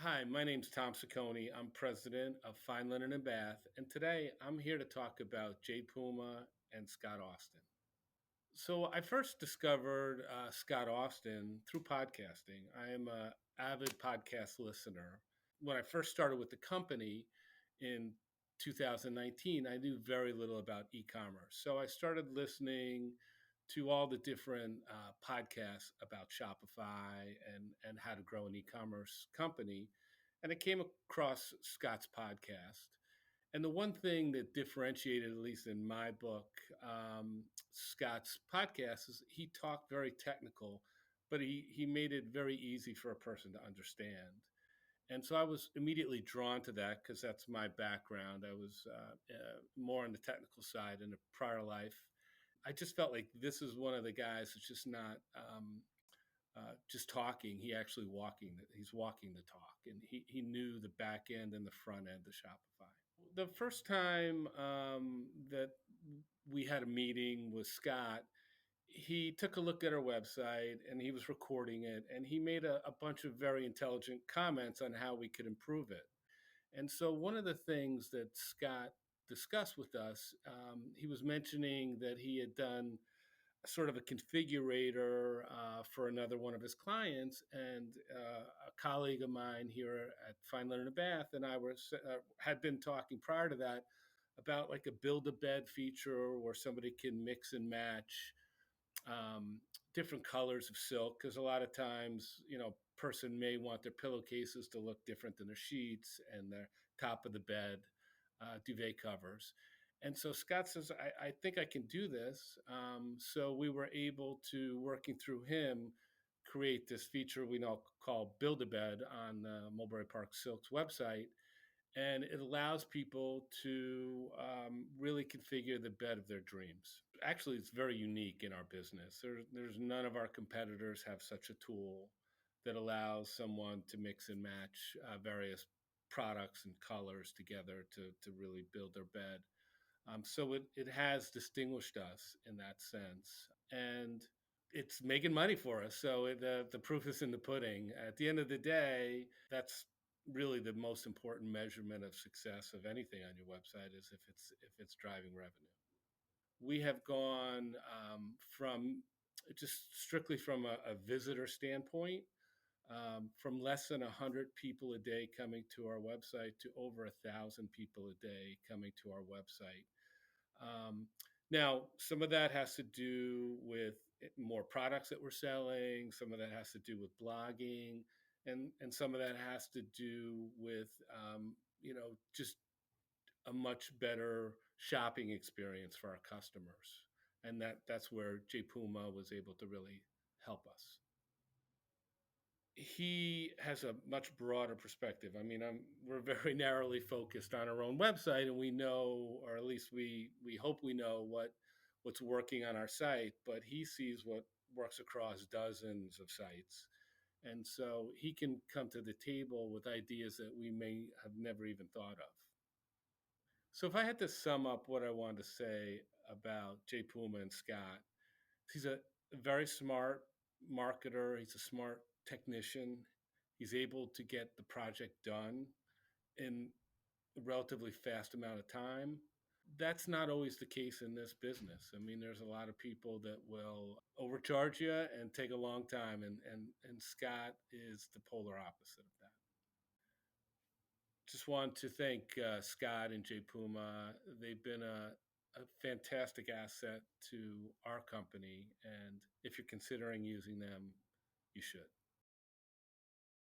Hi, my name's Tom Ceconi. I'm president of Fine Linen and Bath, and today I'm here to talk about JadePuma and Scott Austin. So I first discovered Scott Austin through podcasting. I am an avid podcast listener. When I first started with the company in 2019, I knew very little about e-commerce. So I started listening to all the different podcasts about Shopify and how to grow an e-commerce company. And I came across Scott's podcast. And the one thing that differentiated, at least in my book, Scott's podcast is he talked very technical, but he made it very easy for a person to understand. And so I was immediately drawn to that because that's my background. I was more on the technical side in a prior life. I just felt like this is one of the guys that's just not just talking. He actually walking. He's walking the talk, and he knew the back end and the front end of Shopify. The first time that we had a meeting with Scott, he took a look at our website and he was recording it, and he made a bunch of very intelligent comments on how we could improve it. And so, one of the things that Scott discussed with us, he was mentioning that he had done sort of a configurator for another one of his clients, and a colleague of mine here at Fine Linen and Bath and I had been talking prior to that about like a build a bed feature where somebody can mix and match um, different colors of silk, because a lot of times, person may want their pillowcases to look different than their sheets and their top of the bed duvet covers. And so Scott says, I think I can do this. So we were able to, working through him, create this feature we now call Build a Bed on the Mulberry Park Silk's website. And it allows people to really configure the bed of their dreams. Actually, it's very unique in our business. There's none of our competitors have such a tool that allows someone to mix and match various products and colors together to really build their bed. So it has distinguished us in that sense. And it's making money for us. So the proof is in the pudding. At the end of the day, that's really the most important measurement of success of anything on your website is if it's driving revenue. We have gone from just strictly from a visitor standpoint, from less than 100 people a day coming to our website to over 1,000 people a day coming to our website. Um, Now, some of that has to do with more products that we're selling. Some of that has to do with blogging, and some of that has to do with just a much better shopping experience for our customers. And that's where JPuma was able to really help us. He has a much broader perspective. I mean, we're very narrowly focused on our own website, and we know, or at least we hope we know what's working on our site. But he sees what works across dozens of sites, and so he can come to the table with ideas that we may have never even thought of. So, if I had to sum up what I wanted to say about Jay Puma and Scott, he's a very smart marketer. He's a smart technician. He's able to get the project done in a relatively fast amount of time. That's not always the case in this business. I mean, there's a lot of people that will overcharge you and take a long time, and Scott is the polar opposite of that. Just want to thank Scott and Jay Puma. They've been a fantastic asset to our company, and if you're considering using them, you should.